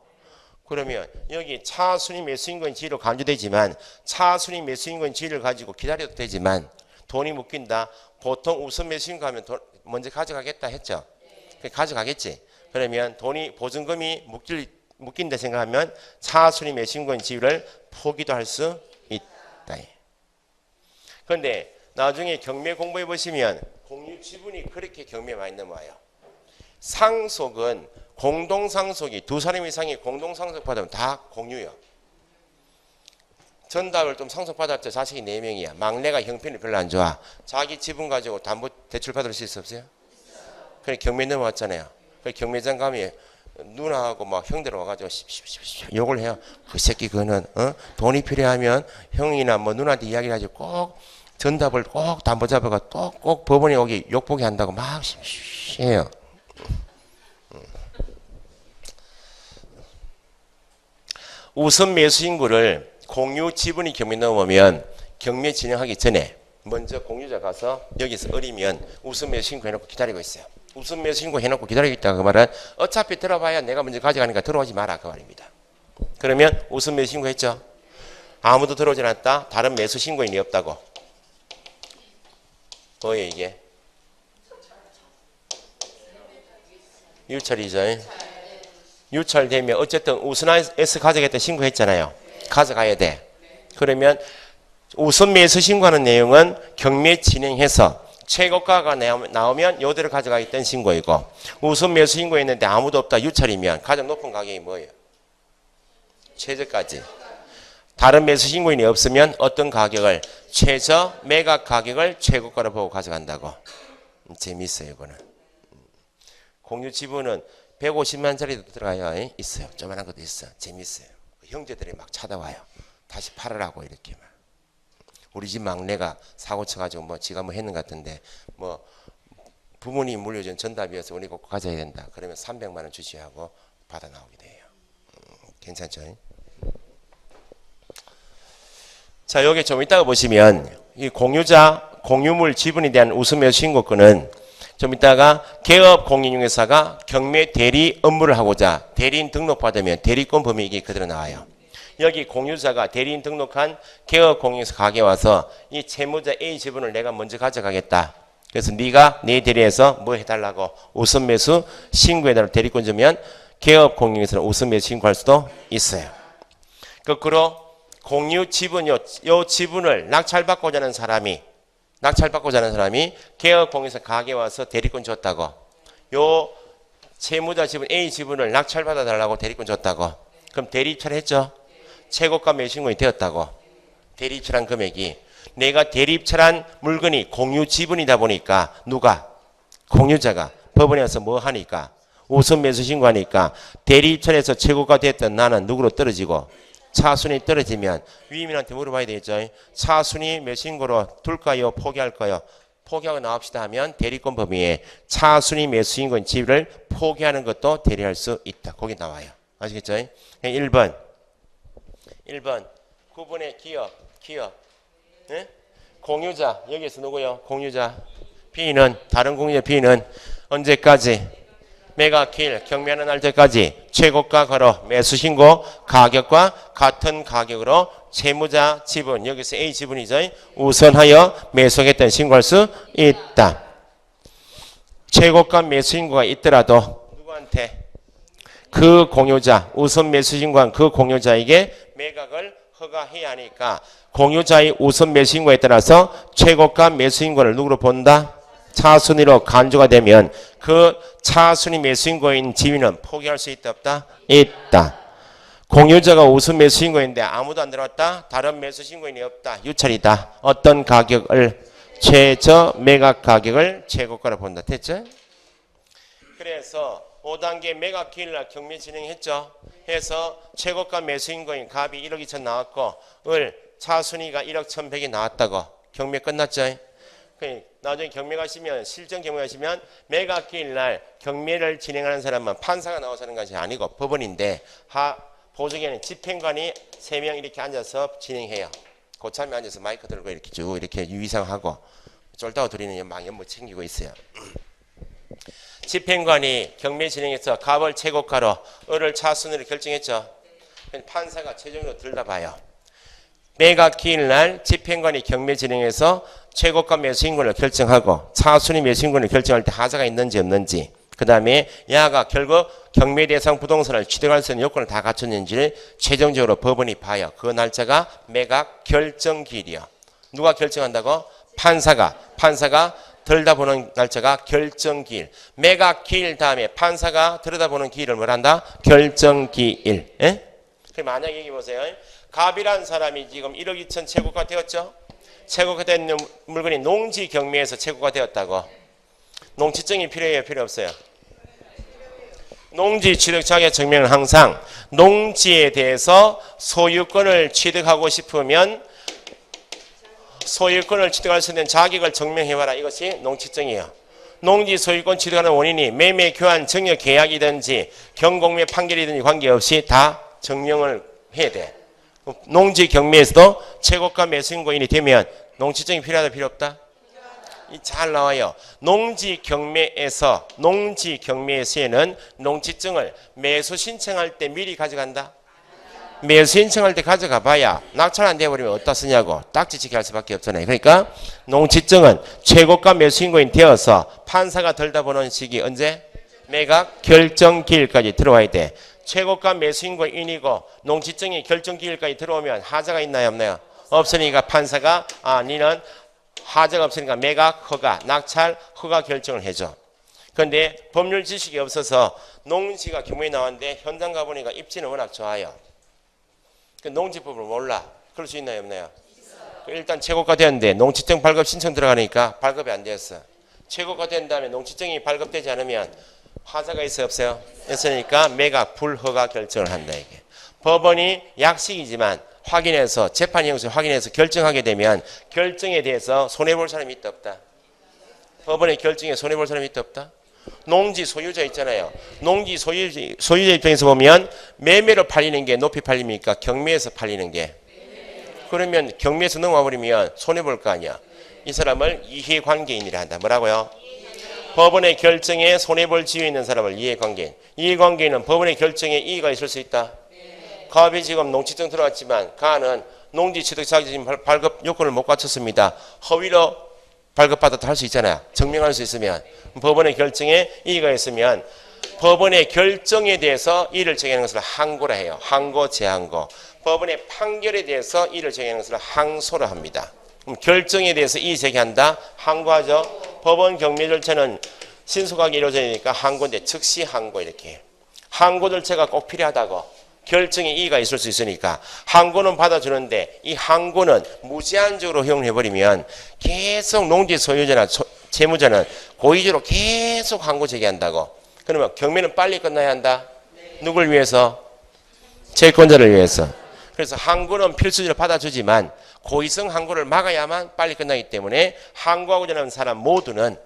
그러면 여기 차순위 매수인고인 지위로 간주되지만 차순위 매수인고인 지위를 가지고 기다려도 되지만 돈이 묶인다. 보통 우선 매수인고 하면 먼저 가져가겠다 했죠. 가져가겠지. 그러면 돈이 보증금이 묶인다 생각하면 차순위 매수인고인 지위를 포기도 할 수 있다. 그런데 나중에 경매 공부해 보시면 공유 지분이 그렇게 경매에 많이 넘어와요. 상속은 공동상속이 두 사람 이상이 공동상속 받으면 다 공유요. 전답을 좀 상속받을 때 자식이 4명이야. 막내가 형편이 별로 안 좋아. 자기 지분 가지고 담보 대출 받을 수 없어요? 그래 경매 넘어왔잖아요. 그래 경매장 가면 누나하고 막 형들 와가지고 욕을 해요. 그 새끼 그거는 돈이 필요하면 형이나 뭐 누나한테 이야기를 하지 꼭 전답을 꼭 담보 잡아가 또 꼭 법원에 오기 욕보게 한다고 막 해요. 우선 매수인구를 공유 지분이 경매 넘으면 경매 진행하기 전에 먼저 공유자 가서 여기서 어리면 우선 매수인구 해놓고 기다리고 있어요. 우선 매수인구 해놓고 기다리고 있다 그 말은 어차피 들어봐야 내가 먼저 가져가니까 들어오지 마라 그 말입니다. 그러면 우선 매수인구 했죠. 아무도 들어오지 않았다. 다른 매수신고인이 없다고. 뭐예요 이게? 유찰이죠. 유찰되면 어쨌든 우선에서 가져가겠다 신고했잖아요. 가져가야 돼. 그러면 우선 매수 신고하는 내용은 경매 진행해서 최고가가 나오면 요대로 가져가겠다는 신고이고 우선 매수 신고했는데 아무도 없다 유찰이면 가장 높은 가격이 뭐예요? 최저까지. 다른 매수 신고인이 없으면 어떤 가격을 최저 매각 가격을 최고가로 보고 가져간다고. 재밌어요 이거는. 공유 지분은 150만짜리도 들어가요. 있어요. 조그만한 것도 있어. 재밌어요. 형제들이 막 찾아와요. 다시 팔으라고 이렇게 막. 우리 집 막내가 사고 쳐가지고 뭐 지가 뭐 했는 것 같은데 뭐 부모님 물려준 전답이어서 우리 꼭 가져야 된다. 그러면 300만 원 주시하고 받아 나오게 돼요. 괜찮죠? 자, 여기 좀 이따가 보시면 이 공유물 지분에 대한 우선매수 신고권은 좀 이따가 개업공인중개사가 경매 대리 업무를 하고자 대리인 등록받으면 대리권 범위이기 그대로 나와요. 여기 공유자가 대리인 등록한 개업공인중개사 가게 와서 이 채무자 A 지분을 내가 먼저 가져가겠다. 그래서 네가 내 대리에서 뭐 해달라고 우선매수 신고해달라고 대리권 주면 개업공인중개사는 우선매수 신고할 수도 있어요. 거꾸로 공유 지분, 요 지분을 낙찰받고자 하는 사람이 개업공인중개사 가게 와서 대리권 줬다고. 요 채무자 지분 A 지분을 낙찰받아 달라고 대리권 줬다고. 그럼 대리입찰 했죠? 최고가 매수인권이 되었다고. 대리입찰한 금액이 내가 대리입찰한 물건이 공유 지분이다 보니까 누가? 공유자가 법원에 와서 뭐 하니까? 우선 매수 신고하니까 대리입찰에서 최고가 됐던 나는 누구로 떨어지고 차순위 떨어지면 위임인한테 물어봐야 되겠죠. 차순위 매수인고로 둘까요? 포기할까요? 포기하고 나옵시다 하면 대리권 범위에 차순위 매수인고인 지위를 포기하는 것도 대리할 수 있다. 거기 나와요. 아시겠죠? 1번 9번의 기업 네? 공유자 여기서 누구요? 공유자 B는 다른 공유자 B는 언제까지? 매각일 경매하는 날짜까지 최고가 걸어 매수신고 가격과 같은 가격으로 채무자 지분 여기서 A 지분이죠. 우선하여 매수하겠다는 신고할 수 있다. 최고가 매수신고가 있더라도 누구한테? 그 공유자 우선 매수신고한 그 공유자에게 매각을 허가해야 하니까 공유자의 우선 매수신고에 따라서 최고가 매수신고를 누구로 본다? 차순위로 간주가 되면 그 차순위 매수인고인 지위는 포기할 수 있다 없다? 있다. 공유자가 우선 매수인고인데 아무도 안 들어왔다? 다른 매수신고인이 없다. 유찰이다. 어떤 가격을? 최저 매각 가격을 최고가로 본다. 됐죠? 그래서 5단계 매각 기일날 경매 진행했죠. 해서 최고가 매수인고인 갑이 1억 2천 나왔고 을 차순위가 1억 1,100이 나왔다고. 경매 끝났죠? 나중에 경매 가시면 실전 경매 가시면 매각기일 날 경매를 진행하는 사람은 판사가 나와서 하는 것이 아니고 법원인데 보조기에는 집행관이 3명 이렇게 앉아서 진행해요. 고참에 앉아서 마이크 들고 이렇게 쭉 이렇게 유의사항하고 쫄다고 드리는 막 연못 챙기고 있어요. 집행관이 경매 진행해서 갑을 최고가로 을을 차순으로 결정했죠. 판사가 최종적으로 들다봐요. 매각 기일날 집행관이 경매 진행해서 최고가 매수인권을 결정하고 차순위 매수인권을 결정할 때 하자가 있는지 없는지, 그 다음에 야가 결국 경매 대상 부동산을 취득할 수 있는 요건을 다 갖췄는지를 최종적으로 법원이 봐요. 그 날짜가 매각 결정기일이요. 누가 결정한다고? 판사가 들여다보는 날짜가 결정기일. 매각기일 다음에 판사가 들여다보는 기일을 뭘 한다? 결정기일. 예? 그럼 만약에 여기 보세요. 갑이란 사람이 지금 1억 2천 최고가 되었죠? 최고가 된 물건이 농지 경매에서 최고가 되었다고. 농지증이 필요해요? 필요 없어요? 농지 취득 자격 증명은 항상 농지에 대해서 소유권을 취득하고 싶으면 소유권을 취득할 수 있는 자격을 증명해봐라. 이것이 농지증이에요. 농지 소유권 취득하는 원인이 매매 교환 증여 계약이든지 경공매 판결이든지 관계없이 다 증명을 해야 돼. 농지 경매에서도 최고가 매수인권이 되면 농지증이 필요하다 필요 없다? 잘 나와요. 농지 경매에서에는 농지증을 매수 신청할 때 미리 가져간다. 매수 신청할 때 가져가 봐야 낙찰 안 돼버리면 어디다 쓰냐고 딱지치기 할 수밖에 없잖아요. 그러니까 농지증은 최고가 매수인권이 되어서 판사가 들여다보는 시기 언제? 매각 결정기일까지 들어와야 돼. 최고가 매수인권인이고 농지증이 결정기일까지 들어오면 하자가 있나요 없나요? 없으니까 판사가 니는 하자가 없으니까 매각 허가, 낙찰 허가 결정을 해줘. 그런데 법률 지식이 없어서 농지가 경매에 나왔는데 현장 가보니까 입지는 워낙 좋아요. 농지법을 몰라. 그럴 수 있나요 없나요? 일단 최고가 되었는데 농지증 발급 신청 들어가니까 발급이 안 되었어. 최고가 된 다음에 농지증이 발급되지 않으면 하자가 있어요 없어요? 있으니까 매각 불허가 결정을 한다 이게. 법원이 약식이지만 확인해서 재판 형식 확인해서 결정하게 되면 결정에 대해서 손해볼 사람이 있다 없다? 법원의 결정에 손해볼 사람이 있다 없다? 농지 소유자 있잖아요. 농지 소유자 입장에서 보면 매매로 팔리는 게 높이 팔립니까? 경매에서 팔리는 게? 그러면 경매에서 넘어와 버리면 손해볼 거 아니야. 이 사람을 이해관계인이라 한다. 뭐라고요? 법원의 결정에 손해볼 지위에 있는 사람을 이해관계인. 이해관계인은 법원의 결정에 이의가 있을 수 있다. 갑이 지금 농지증 들어왔지만 가는 농지 취득 자격증 발급 요건을 못 갖췄습니다. 허위로 발급받았다 할 수 있잖아요. 증명할 수 있으면. 법원의 결정에 이의가 있으면 법원의 결정에 대해서 이의를 제기하는 것을 항고라 해요. 항고, 재항고. 법원의 판결에 대해서 이의를 제기하는 것을 항소라 합니다. 그럼 결정에 대해서 이의 제기한다? 항고하죠. 법원 경매 절차는 신속하게 이루어져야 되니까 항고인데 즉시 항고 이렇게. 항고 절차가 꼭 필요하다고. 결정에 이의가 있을 수 있으니까 항고는 받아주는데 이 항고는 무제한적으로 허용해버리면 계속 농지 소유자나 채무자는 고의적으로 계속 항고 제기한다고. 그러면 경매는 빨리 끝나야 한다. 누굴 위해서? 채권자를 위해서. 그래서 항고는 필수적으로 받아주지만 고의성 항고를 막아야만 빨리 끝나기 때문에 항고하고자 하는 사람 모두는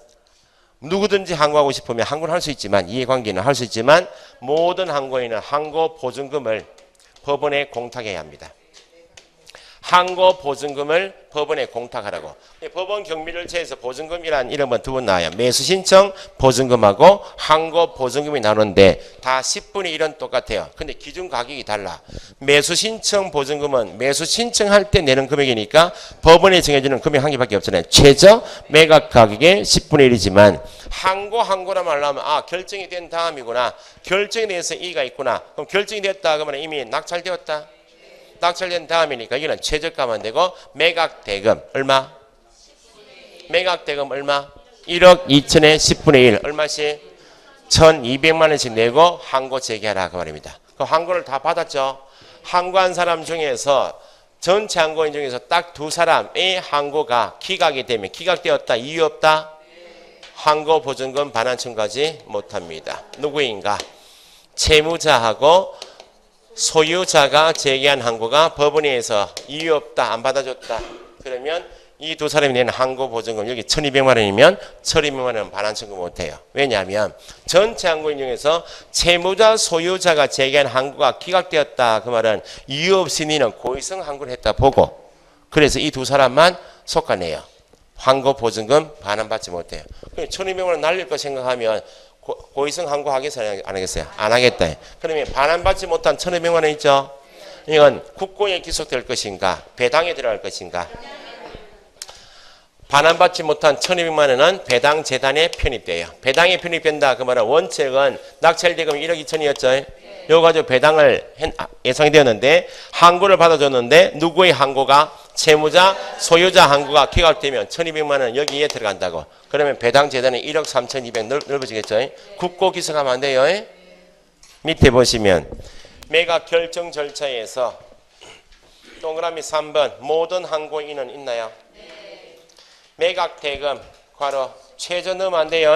누구든지 항고하고 싶으면 항고를 할 수 있지만 이해관계는 할 수 있지만 모든 항고인은 항고 보증금을 법원에 공탁해야 합니다. 항고 보증금을 법원에 공탁하라고. 법원 경매절차에서 보증금이라는 이름은 두 번 나와요. 매수신청 보증금하고 항고 보증금이 나오는데 다 10분의 1은 똑같아요. 근데 기준 가격이 달라. 매수신청 보증금은 매수신청할 때 내는 금액이니까 법원에 정해주는 금액 한 개밖에 없잖아요. 최저 매각 가격의 10분의 1이지만 항고란 말로 하면 결정이 된 다음이구나. 결정에 대해서 이의가 있구나. 그럼 결정이 됐다 그러면 이미 낙찰되었다. 낙찰된 다음이니까 이거는 최저가만 되고 매각대금 얼마? 매각대금 얼마? 1억 2천에 10분의 1 얼마씩? 1,200만 원씩 내고 항고 제기하라 그 말입니다. 그 항고를 다 받았죠. 항고한 사람 중에서 전체 항고인 중에서 딱 두 사람의 항고가 기각이 되면 기각되었다 이유 없다? 항고 보증금 반환 청구하지 못합니다. 누구인가? 채무자하고 소유자가 제기한 항고가 법원에서 이유 없다 안 받아줬다 그러면 이 두 사람이 내는 항고 보증금 여기 1200만 원이면 1200만 원은 반환 청구 못해요. 왜냐하면 전체 항고인 중에서 채무자 소유자가 제기한 항고가 기각되었다. 그 말은 이유 없이 니는 고의성 항고를 했다 보고 그래서 이 두 사람만 속아내요. 항고 보증금 반환받지 못해요. 1200만 원 날릴 거 생각하면 고의성 항고 하겠어요? 안 하겠어요? 안 하겠다. 그러면 반환받지 못한 1200만 원 있죠? 이건 국고에 기속될 것인가 배당에 들어갈 것인가. 반환받지 못한 1200만 원은 배당 재단에 편입돼요. 배당에 편입된다. 그 말은 원칙은 낙찰대금 1억 2천이었죠. 이거 가지고 배당을 예상이 되었는데 항고를 받아줬는데 누구의 항고가 채무자 소유자 항고가 기각되면 1200만 원 여기에 들어간다고. 그러면 배당 재단은 1억 3200 넓어지겠죠. 국고 기속하면 안 돼요. 밑에 보시면 매각 결정 절차에서 동그라미 3번 모든 항고인은 있나요? 매각 대금 괄호 최저 넣으면 안 돼요.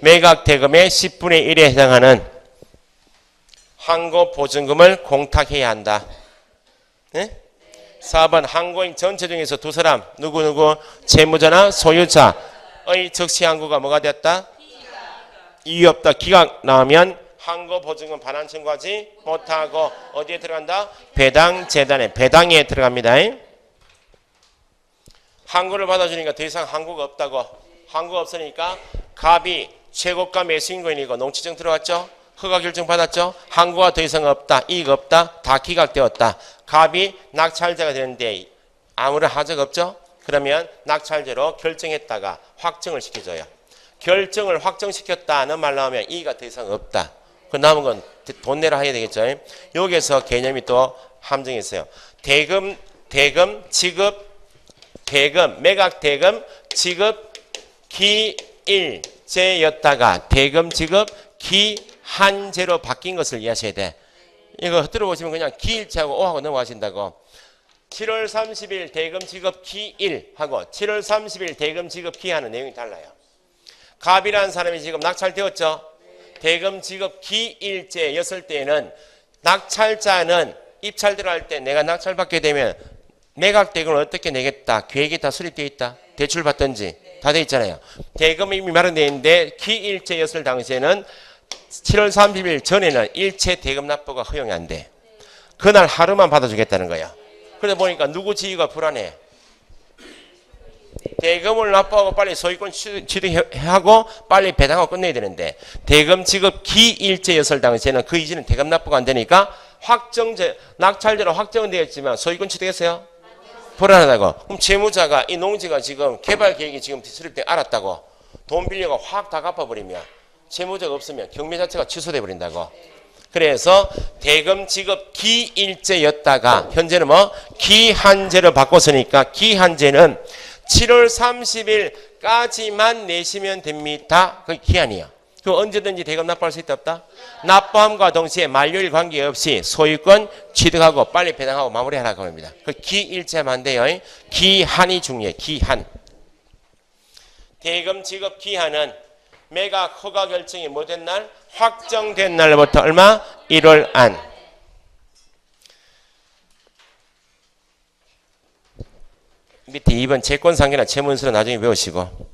매각 대금의 10분의 1에 해당하는 항고 보증금을 공탁해야 한다. 네? 4번 항고인 전체 중에서 두 사람 누구 채무자나 소유자의 적시 항고가 뭐가 됐다? 이유 없다. 기각 나오면 항고 보증금 반환 청구하지 못하고 어디에 들어간다? 배당 재단에 배당에 들어갑니다. 항고를 받아주니까 더 이상 항고가 없다고. 항고가 없으니까 갑이 최고가 매수인권이고 농지증 들어왔죠? 허가 결정 받았죠? 항고가 더 이상 없다. 이익 없다. 다 기각되었다. 갑이 낙찰자가 되는데 아무런 하자가 없죠? 그러면 낙찰제로 결정했다가 확정을 시켜줘요. 결정을 확정시켰다는 말 나오면 이익이 더 이상 없다. 그 남은 건 돈 내라 해야 되겠죠? 여기에서 개념이 또 함정이 있어요. 대금, 지급, 대금, 매각 대금, 지급, 기일제였다가 대금, 지급, 기한제로 바뀐 것을 이해하셔야 돼. 이거 들어보시면 그냥 기일제하고 오하고 넘어가신다고. 7월 30일 대금, 지급, 기일하고 7월 30일 대금, 지급, 기하는 내용이 달라요. 갑이라는 사람이 지금 낙찰되었죠. 대금, 지급, 기일제였을 때에는 낙찰자는 입찰 들어갈 때 내가 낙찰받게 되면 매각 대금을 어떻게 내겠다. 계획이 다 수립되어 있다. 대출 받든지 다 돼 있잖아요. 대금이 이미 마련되어 있는데 기일제였을 당시에는 7월 30일 전에는 일체 대금 납부가 허용이 안 돼. 그날 하루만 받아주겠다는 거야. 그러다 보니까 누구 지위가 불안해. 대금을 납부하고 빨리 소유권 취득하고 빨리 배당하고 끝내야 되는데 대금 지급 기일제였을 당시에는 그 이전에 대금 납부가 안 되니까 낙찰제로 확정은 되었지만 소유권 취득했어요? 불안하다고. 그럼 채무자가 이 농지가 지금 개발 계획이 지금 수립돼 알았다고 돈 빌려가 확 다 갚아버리면 채무자가 없으면 경매 자체가 취소돼 버린다고. 그래서 대금 지급 기일제였다가 현재는 뭐 기한제로 바꿨으니까 기한제는 7월 30일까지만 내시면 됩니다. 그게 기한이에요. 그 언제든지 대금 납부할 수 있다 없다? 납부함과 동시에 만료일 관계없이 소유권 취득하고 빨리 배당하고 마무리하라고 합니다. 그 기일제하면 안 돼요. 기한이 중요해요. 기한. 대금 지급 기한은 매각 허가 결정이 뭐 된 날? 확정된 날부터 얼마? 1월 안. 밑에 2번 채권상계나 채무인수는 나중에 배우시고.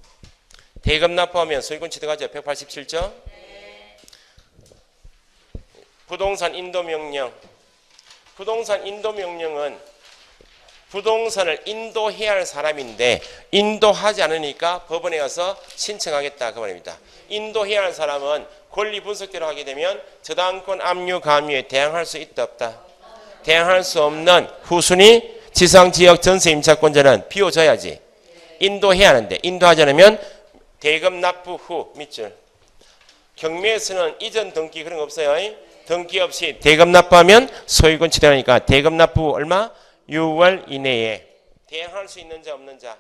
대금 납부하면 소유권 취득하죠. 187조. 부동산 인도명령. 부동산 인도명령은 부동산을 인도해야 할 사람인데 인도하지 않으니까 법원에 가서 신청하겠다 그 말입니다. 인도해야 할 사람은 권리 분석대로 하게 되면 저당권 압류 감유에 대항할 수 있다 없다? 대항할 수 없는 후순위 지상지역 전세 임차권자는 비워줘야지. 인도해야 하는데 인도하지 않으면 대금 납부 후 밑줄. 경매에서는 이전 등기 그런 거 없어요. 등기 없이 대금 납부하면 소유권 취득하니까 대금 납부 얼마? 6월 이내에 대항할 수 있는 자 없는 자?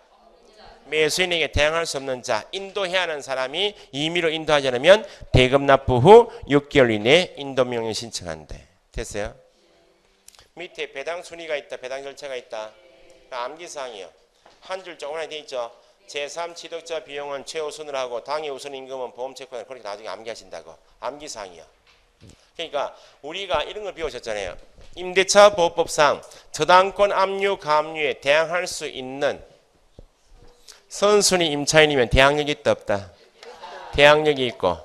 매수인에게 대항할 수 없는 자. 인도해야 하는 사람이 임의로 인도하지 않으면 대금 납부 후 6개월 이내에 인도명령 신청한대. 됐어요? 밑에 배당 순위가 있다. 배당 절차가 있다. 암기사항이요. 한 줄 조금만 되어 있죠. 제3 취득자 비용은 최우선으로 하고 당의 우선 임금은 보험채권을 그렇게 나중에 암기하신다고. 암기사항이요. 그러니까 우리가 이런 걸 배우셨잖아요. 임대차 보호법상 저당권 압류 감유에 대항할 수 있는 선순위 임차인이면 대항력이 있다 없다? 대항력이 있고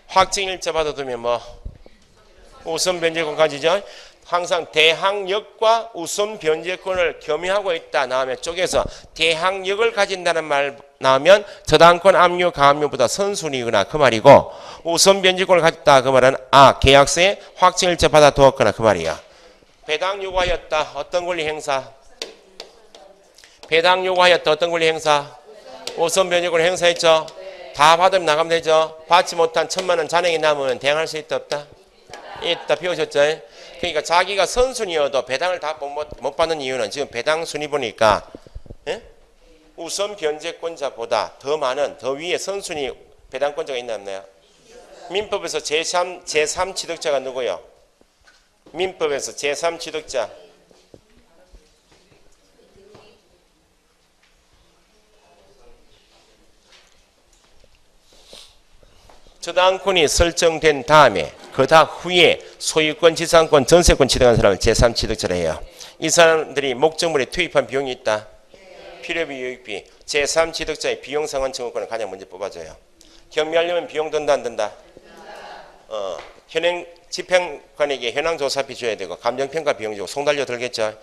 확증일자 받아두면 뭐 우선 변제권까지죠. 항상 대항력과 우선 변제권을 겸유하고 있다 나오면 쪽에서 대항력을 가진다는 말 나오면 저당권 압류 가압류보다 선순위거나 그 말이고 우선 변제권을 가졌다 그 말은 계약서에 확증일자 받아두었거나 그 말이야. 배당 요구하였다 어떤 권리 행사? 배당 요구하였다 어떤 권리 행사? 우선 변제권을 행사했죠. 다 받으면 나가면 되죠. 받지 못한 1,000만 원 잔액이 남으면 대항할 수 있다 없다? 있다. 비우셨죠? 그러니까 자기가 선순위여도 배당을 다 못 받는 이유는 지금 배당 순위 보니까 우선 변제권자보다 더 많은 더 위에 선순위 배당권자가 있나 없나요? 민법에서 제3 취득자가 누구요? 민법에서 제3 취득자 저당권이 설정된 다음에 그다 후에 소유권, 지상권, 전세권 취득한 사람을 제3 취득자라 해요. 이 사람들이 목적물에 투입한 비용이 있다. 필요비, 유익비. 제3 취득자의 비용 상환 청구권을 가장 먼저 뽑아줘요. 경미하려면 비용 든다 안 든다? 현행 집행관에게 현황조사비 줘야 되고 감정평가 비용 주고 송달료 들겠죠.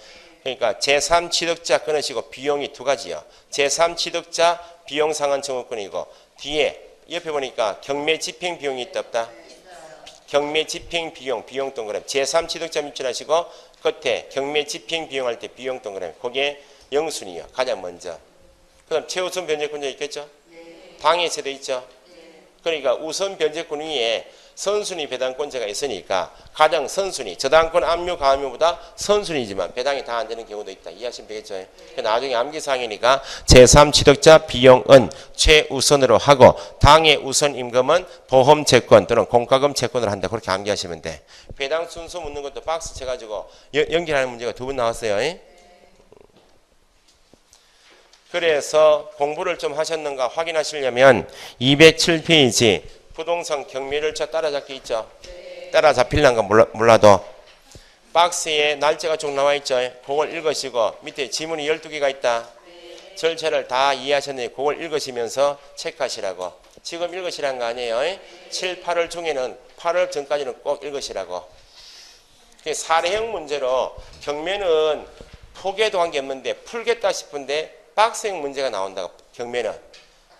그러니까 제3 취득자 끊으시고 비용이 두 가지요. 제3 취득자 비용 상환 청구권이고 뒤에 옆에 보니까 경매 집행 비용이 있다 없다? 경매 집행 비용 동그라미 제3 취득자 밑줄하시고 끝에 경매 집행 비용 할 때 비용 동그라미 거기에 영순위요. 가장 먼저. 그 다음 최우선 변제권자 있겠죠? 당해 세대 있죠? 그러니까 우선 변제권 위에 선순위 배당권자가 있으니까 가장 선순위 저당권 압류 가압류보다 선순위지만 배당이 다 안 되는 경우도 있다. 이해하시면 되겠죠? 나중에 암기사항이니까 제3 취득자 비용은 최우선으로 하고 당해 우선 임금은 보험 채권 또는 공과금 채권을 한다. 그렇게 암기하시면 돼. 배당 순서 묻는 것도 박스 쳐가지고 연결하는 문제가 2번 나왔어요. 그래서 공부를 좀 하셨는가 확인하시려면 207페이지 부동산 경매일자 따라잡기 있죠? 따라잡힐란가 몰라도 박스에 날짜가 쭉 나와 있죠? 그걸 읽으시고 밑에 지문이 12개가 있다. 절차를 다 이해하셨는데 그걸 읽으시면서 체크하시라고. 지금 읽으시라는 거 아니에요? 7, 8월 중에는 8월 전까지는 꼭 읽으시라고. 사례형 문제로 경매는 포기해도 관계없는데 풀겠다 싶은데 박스형 문제가 나온다고. 경매는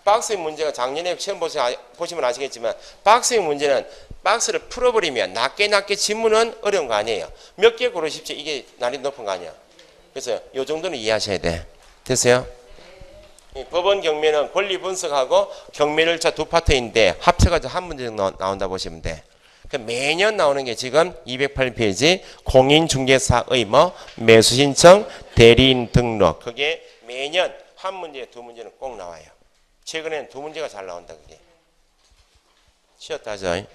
박스형 문제가 작년에 시험 보시면 아시겠지만 박스형 문제는 박스를 풀어버리면 낮게 지문은 어려운 거 아니에요. 몇 개 고르십시오. 이게 난이도 높은 거 아니야. 그래서 이 정도는 이해하셔야 돼. 됐어요? 법원 경매는 권리 분석하고 경매일자 두 파트인데 합쳐가지고 한 문제 정도 나온다 보시면 돼. 매년 나오는 게 지금 208페이지 공인중개사의 매수신청 대리인 등록. 그게 매년 한 문제 두 문제는 꼭 나와요. 최근에는 두 문제가 잘 나온다. 그게 쉬었다 하죠.